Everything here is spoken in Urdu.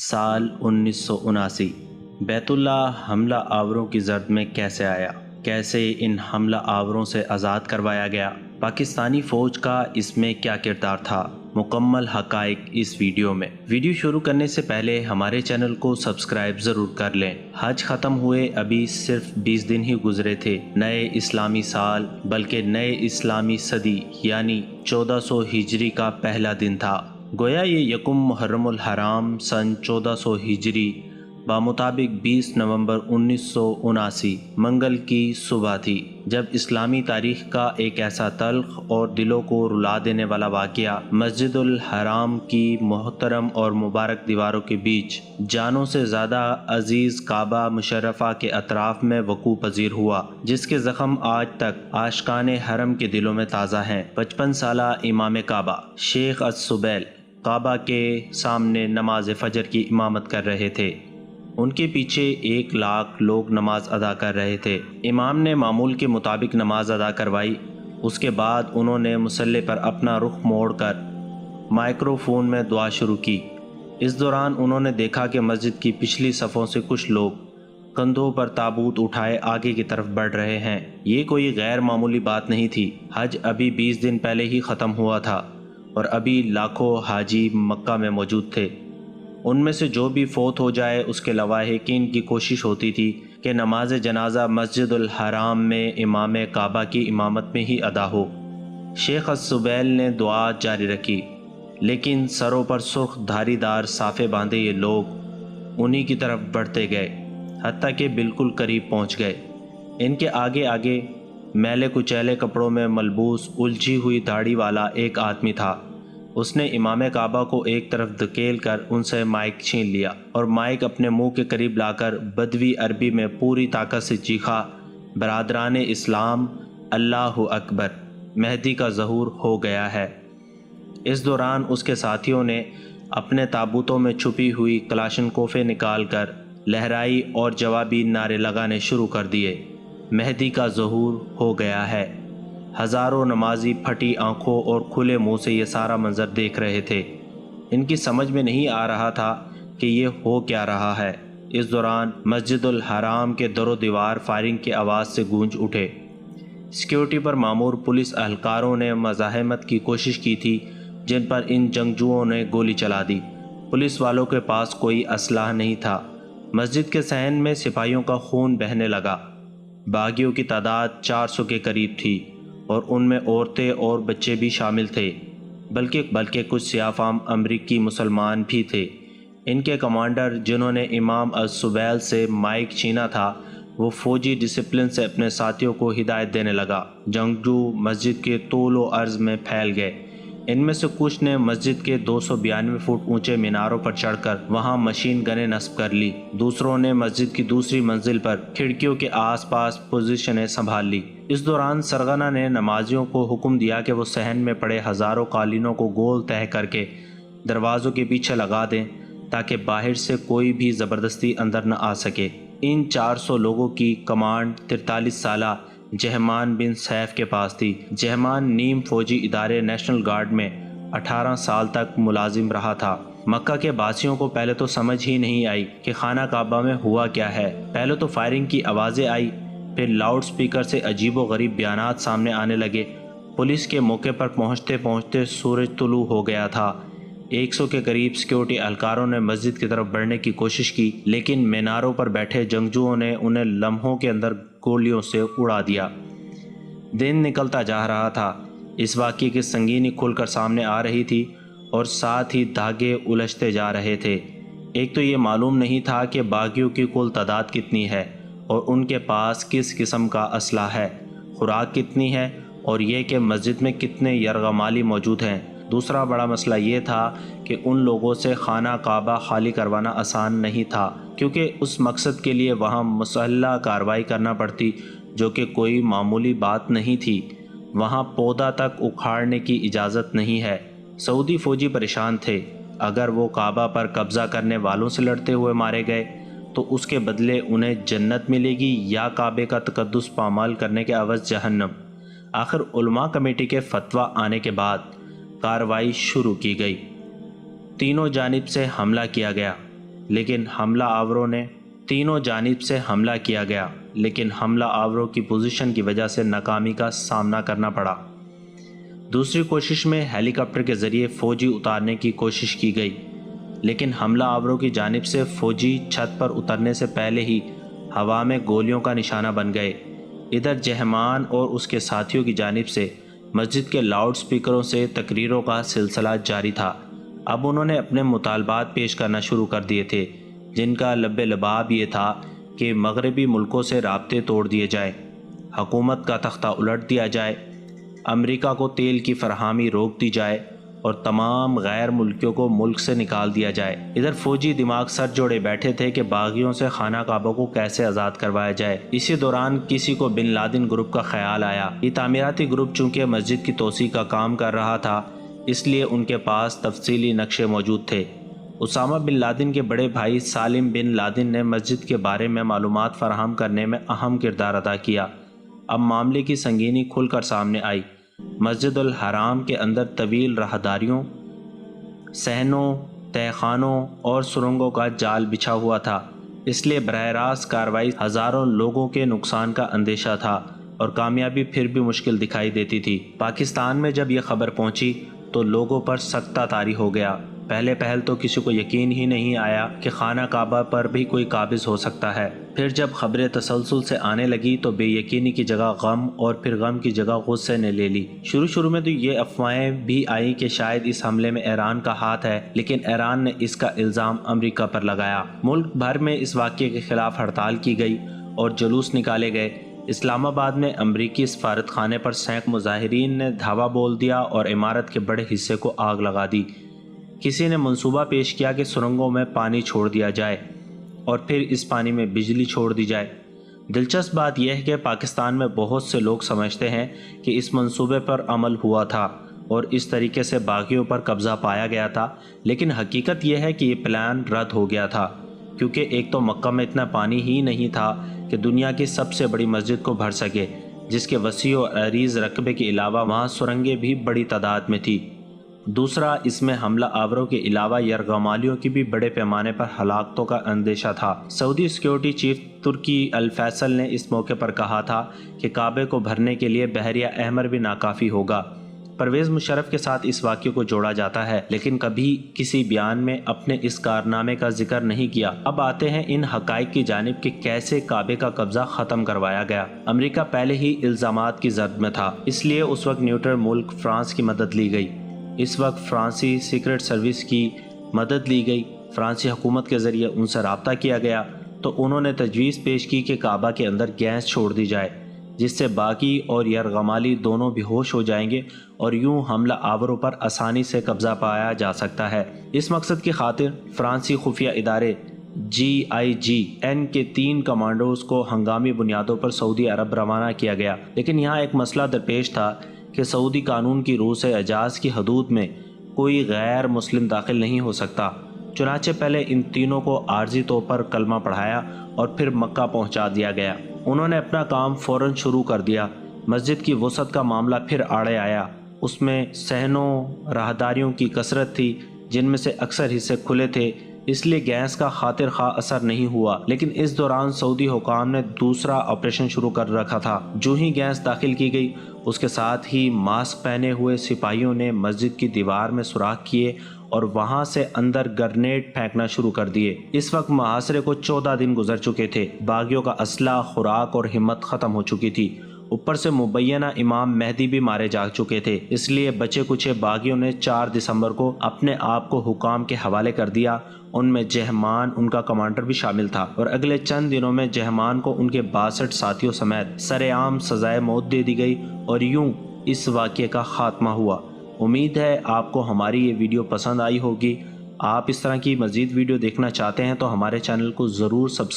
سال 1979 بیت اللہ حملہ آوروں کی زرد میں کیسے آیا؟ کیسے ان حملہ آوروں سے آزاد کروایا گیا؟ پاکستانی فوج کا اس میں کیا کردار تھا؟ مکمل حقائق اس ویڈیو میں۔ ویڈیو شروع کرنے سے پہلے ہمارے چینل کو سبسکرائب ضرور کر لیں۔ حج ختم ہوئے ابھی صرف 20 دن ہی گزرے تھے۔ نئے اسلامی سال بلکہ نئے اسلامی صدی یعنی 1400 ہجری کا پہلا دن تھا۔ گویا یہ یکم محرم الحرام سن 1400 ہجری بمطابق 20 نومبر 1979 منگل کی صبح تھی، جب اسلامی تاریخ کا ایک ایسا تلخ اور دلوں کو رلا دینے والا واقعہ مسجد الحرام کی محترم اور مبارک دیواروں کے بیچ جانوں سے زیادہ عزیز کعبہ مشرفہ کے اطراف میں وقوع پذیر ہوا، جس کے زخم آج تک عاشقان حرم کے دلوں میں تازہ ہیں۔ 55 سالہ امام کعبہ شیخ السبیل کعبہ کے سامنے نماز فجر کی امامت کر رہے تھے۔ ان کے پیچھے 1 لاکھ لوگ نماز ادا کر رہے تھے۔ امام نے معمول کے مطابق نماز ادا کروائی۔ اس کے بعد انہوں نے مصلی پر اپنا رخ موڑ کر مائکرو فون میں دعا شروع کی۔ اس دوران انہوں نے دیکھا کہ مسجد کی پچھلی صفوں سے کچھ لوگ کندھوں پر تابوت اٹھائے آگے کی طرف بڑھ رہے ہیں۔ یہ کوئی غیر معمولی بات نہیں تھی۔ حج ابھی 20 دن پہلے ہی ختم ہوا تھا اور ابھی لاکھوں حاجی مکہ میں موجود تھے۔ ان میں سے جو بھی فوت ہو جائے اس کے لواحقین کی کوشش ہوتی تھی کہ نماز جنازہ مسجد الحرام میں امام کعبہ کی امامت میں ہی ادا ہو۔ شیخ السبیل نے دعا جاری رکھی، لیکن سروں پر سرخ دھاری دار صافے باندھے یہ لوگ انہی کی طرف بڑھتے گئے، حتیٰ کہ بالکل قریب پہنچ گئے۔ ان کے آگے آگے میلے کچیلے کپڑوں میں ملبوس الجھی ہوئی داڑھی والا ایک آدمی تھا۔ اس نے امام کعبہ کو ایک طرف دھکیل کر ان سے مائک چھین لیا اور مائک اپنے منہ کے قریب لا کر بدوی عربی میں پوری طاقت سے چیخا، برادران اسلام، اللہ اکبر، مہدی کا ظہور ہو گیا ہے۔ اس دوران اس کے ساتھیوں نے اپنے تابوتوں میں چھپی ہوئی کلاشنکوفیں نکال کر لہرائی اور جوابی نعرے لگانے شروع کر دیے، مہدی کا ظہور ہو گیا ہے۔ ہزاروں نمازی پھٹی آنکھوں اور کھلے منہ سے یہ سارا منظر دیکھ رہے تھے۔ ان کی سمجھ میں نہیں آ رہا تھا کہ یہ ہو کیا رہا ہے۔ اس دوران مسجد الحرام کے در و دیوار فائرنگ کی آواز سے گونج اٹھے۔ سیکیورٹی پر مامور پولیس اہلکاروں نے مزاحمت کی کوشش کی تھی، جن پر ان جنگجوؤں نے گولی چلا دی۔ پولیس والوں کے پاس کوئی اسلحہ نہیں تھا۔ مسجد کے صحن میں سپاہیوں کا خون بہنے لگا۔ باغیوں کی تعداد 400 کے قریب تھی اور ان میں عورتیں اور بچے بھی شامل تھے، بلکہ کچھ سیاہ فام امریکی مسلمان بھی تھے۔ ان کے کمانڈر، جنہوں نے امام السبیل سے مائک چھینا تھا، وہ فوجی ڈسپلن سے اپنے ساتھیوں کو ہدایت دینے لگا۔ جنگجو مسجد کے طول و عرض میں پھیل گئے۔ ان میں سے کچھ نے مسجد کے 292 فٹ اونچے میناروں پر چڑھ کر وہاں مشین گنیں نصب کر لی۔ دوسروں نے مسجد کی دوسری منزل پر کھڑکیوں کے آس پاس پوزیشنیں سنبھال لی۔ اس دوران سرغنہ نے نمازیوں کو حکم دیا کہ وہ صحن میں پڑے ہزاروں قالینوں کو گول تہہ کر کے دروازوں کے پیچھے لگا دیں تاکہ باہر سے کوئی بھی زبردستی اندر نہ آ سکے۔ ان 400 لوگوں کی کمانڈ 43 سالہ جہمان بن سیف کے پاس تھی۔ جہمان نیم فوجی ادارے نیشنل گارڈ میں 18 سال تک ملازم رہا تھا۔ مکہ کے باسیوں کو پہلے تو سمجھ ہی نہیں آئی کہ خانہ کعبہ میں ہوا کیا ہے۔ پہلے تو فائرنگ کی آوازیں آئی، پھر لاؤڈ سپیکر سے عجیب و غریب بیانات سامنے آنے لگے۔ پولیس کے موقع پر پہنچتے پہنچتے سورج طلوع ہو گیا تھا۔ 100 کے قریب سیکیورٹی اہلکاروں نے مسجد کی طرف بڑھنے کی کوشش کی، لیکن میناروں پر بیٹھے جنگجوؤں نے انہیں لمحوں کے اندر گولیوں سے اڑا دیا۔ دن نکلتا جا رہا تھا۔ اس واقعے کی سنگینی کھل کر سامنے آ رہی تھی اور ساتھ ہی دھاگے الجھتے جا رہے تھے۔ ایک تو یہ معلوم نہیں تھا کہ باغیوں کی کل تعداد کتنی ہے اور ان کے پاس کس قسم کا اسلحہ ہے، خوراک کتنی ہے، اور یہ کہ مسجد میں کتنے یرغمالی موجود ہیں۔ دوسرا بڑا مسئلہ یہ تھا کہ ان لوگوں سے خانہ کعبہ خالی کروانا آسان نہیں تھا، کیونکہ اس مقصد کے لیے وہاں مسلح کارروائی کرنا پڑتی، جو کہ کوئی معمولی بات نہیں تھی۔ وہاں پودا تک اکھاڑنے کی اجازت نہیں ہے۔ سعودی فوجی پریشان تھے۔ اگر وہ کعبہ پر قبضہ کرنے والوں سے لڑتے ہوئے مارے گئے تو اس کے بدلے انہیں جنت ملے گی یا کعبے کا تقدس پامال کرنے کے عوض جہنم۔ آخر علماء کمیٹی کے فتویٰ آنے کے بعد کارروائی شروع کی گئی۔ تینوں جانب سے حملہ کیا گیا۔ لیکن حملہ آوروں نے تینوں جانب سے حملہ کیا گیا، لیکن حملہ آوروں کی پوزیشن کی وجہ سے ناکامی کا سامنا کرنا پڑا۔ دوسری کوشش میں ہیلی کاپٹر کے ذریعے فوجی اتارنے کی کوشش کی گئی، لیکن حملہ آوروں کی جانب سے فوجی چھت پر اترنے سے پہلے ہی ہوا میں گولیوں کا نشانہ بن گئے۔ ادھر جہمان اور اس کے ساتھیوں کی جانب سے مسجد کے لاؤڈ سپیکروں سے تقریروں کا سلسلہ جاری تھا۔ اب انہوں نے اپنے مطالبات پیش کرنا شروع کر دیے تھے، جن کا لب لباب یہ تھا کہ مغربی ملکوں سے رابطے توڑ دیے جائیں، حکومت کا تختہ الٹ دیا جائے، امریکہ کو تیل کی فراہمی روک دی جائے اور تمام غیر ملکیوں کو ملک سے نکال دیا جائے۔ ادھر فوجی دماغ سر جوڑے بیٹھے تھے کہ باغیوں سے خانہ کعبہ کو کیسے آزاد کروایا جائے۔ اسی دوران کسی کو بن لادن گروپ کا خیال آیا۔ یہ تعمیراتی گروپ چونکہ مسجد کی توسیع کا کام کر رہا تھا، اس لیے ان کے پاس تفصیلی نقشے موجود تھے۔ اسامہ بن لادن کے بڑے بھائی سالم بن لادن نے مسجد کے بارے میں معلومات فراہم کرنے میں اہم کردار ادا کیا۔ اب معاملے کی سنگینی کھل کر سامنے آئی۔ مسجد الحرام کے اندر طویل راہداریوں، صحنوں، تہہ خانوں اور سرنگوں کا جال بچھا ہوا تھا، اس لیے براہ راست کارروائی ہزاروں لوگوں کے نقصان کا اندیشہ تھا اور کامیابی پھر بھی مشکل دکھائی دیتی تھی۔ پاکستان میں جب یہ خبر پہنچی تو لوگوں پر سکتہ طاری ہو گیا۔ پہل تو کسی کو یقین ہی نہیں آیا کہ خانہ کعبہ پر بھی کوئی قابض ہو سکتا ہے۔ پھر جب خبریں تسلسل سے آنے لگی تو بے یقینی کی جگہ غم اور پھر غم کی جگہ غصے نے لے لی۔ شروع میں تو یہ افواہیں بھی آئیں کہ شاید اس حملے میں ایران کا ہاتھ ہے، لیکن ایران نے اس کا الزام امریکہ پر لگایا۔ ملک بھر میں اس واقعے کے خلاف ہڑتال کی گئی اور جلوس نکالے گئے۔ اسلام آباد میں امریکی سفارت خانے پر سینکڑوں مظاہرین نے دھاوا بول دیا اور عمارت کے بڑے حصے کو آگ لگا دی۔ کسی نے منصوبہ پیش کیا کہ سرنگوں میں پانی چھوڑ دیا جائے اور پھر اس پانی میں بجلی چھوڑ دی جائے۔ دلچسپ بات یہ ہے کہ پاکستان میں بہت سے لوگ سمجھتے ہیں کہ اس منصوبے پر عمل ہوا تھا اور اس طریقے سے باغیوں پر قبضہ پایا گیا تھا، لیکن حقیقت یہ ہے کہ یہ پلان رد ہو گیا تھا، کیونکہ ایک تو مکہ میں اتنا پانی ہی نہیں تھا کہ دنیا کی سب سے بڑی مسجد کو بھر سکے، جس کے وسیع و عریض رقبے کے علاوہ وہاں سرنگیں بھی بڑی تعداد میں تھی۔ دوسرا، اس میں حملہ آوروں کے علاوہ یرغمالیوں کی بھی بڑے پیمانے پر ہلاکتوں کا اندیشہ تھا۔ سعودی سیکیورٹی چیف ترکی الفیصل نے اس موقع پر کہا تھا کہ کعبے کو بھرنے کے لیے بحریہ احمر بھی ناکافی ہوگا۔ پرویز مشرف کے ساتھ اس واقعے کو جوڑا جاتا ہے، لیکن کبھی کسی بیان میں اپنے اس کارنامے کا ذکر نہیں کیا۔ اب آتے ہیں ان حقائق کی جانب کہ کیسے کعبے کا قبضہ ختم کروایا گیا۔ امریکہ پہلے ہی الزامات کی زرد میں تھا، اس لیے اس وقت نیوٹرل ملک فرانس کی مدد لی گئی۔ اس وقت فرانسی سیکرٹ سروس کی مدد لی گئی۔ فرانسی حکومت کے ذریعے ان سے رابطہ کیا گیا تو انہوں نے تجویز پیش کی کہ کعبہ کے اندر گیس چھوڑ دی جائے، جس سے باغی اور یرغمالی دونوں بے ہوش ہو جائیں گے اور یوں حملہ آوروں پر آسانی سے قبضہ پایا جا سکتا ہے۔ اس مقصد کی خاطر فرانسی خفیہ ادارے GIGN کے 3 کمانڈوز کو ہنگامی بنیادوں پر سعودی عرب روانہ کیا گیا، لیکن یہاں ایک مسئلہ درپیش تھا کہ سعودی قانون کی روح سے حجاز کی حدود میں کوئی غیر مسلم داخل نہیں ہو سکتا۔ چنانچہ پہلے ان تینوں کو عارضی طور پر کلمہ پڑھایا اور پھر مکہ پہنچا دیا گیا۔ انہوں نے اپنا کام فوراً شروع کر دیا۔ مسجد کی وسعت کا معاملہ پھر آڑے آیا۔ اس میں صحنوں، راہداریوں کی کثرت تھی، جن میں سے اکثر حصے کھلے تھے، اس لیے گیس کا خاطر خواہ اثر نہیں ہوا۔ لیکن اس دوران سعودی حکام نے دوسرا آپریشن شروع کر رکھا تھا۔ جو ہی گیس داخل کی گئی، اس کے ساتھ ہی ماسک پہنے ہوئے سپاہیوں نے مسجد کی دیوار میں سوراخ کیے اور وہاں سے اندر گرنیڈ پھینکنا شروع کر دیے۔ اس وقت محاصرے کو 14 دن گزر چکے تھے۔ باغیوں کا اسلحہ، خوراک اور ہمت ختم ہو چکی تھی۔ اوپر سے مبینہ امام مہدی بھی مارے جا چکے تھے، اس لیے بچے کچھ باغیوں نے 4 دسمبر کو اپنے آپ کو حکام کے حوالے کر دیا۔ ان میں جہمان ان کا کمانڈر بھی شامل تھا اور اگلے چند دنوں میں جہمان کو ان کے 62 ساتھیوں سمیت سر عام سزائے موت دے دی گئی اور یوں اس واقعے کا خاتمہ ہوا۔ امید ہے آپ کو ہماری یہ ویڈیو پسند آئی ہوگی۔ آپ اس طرح کی مزید ویڈیو دیکھنا چاہتے ہیں تو ہمارے چینل کو ضرور سبسکرائب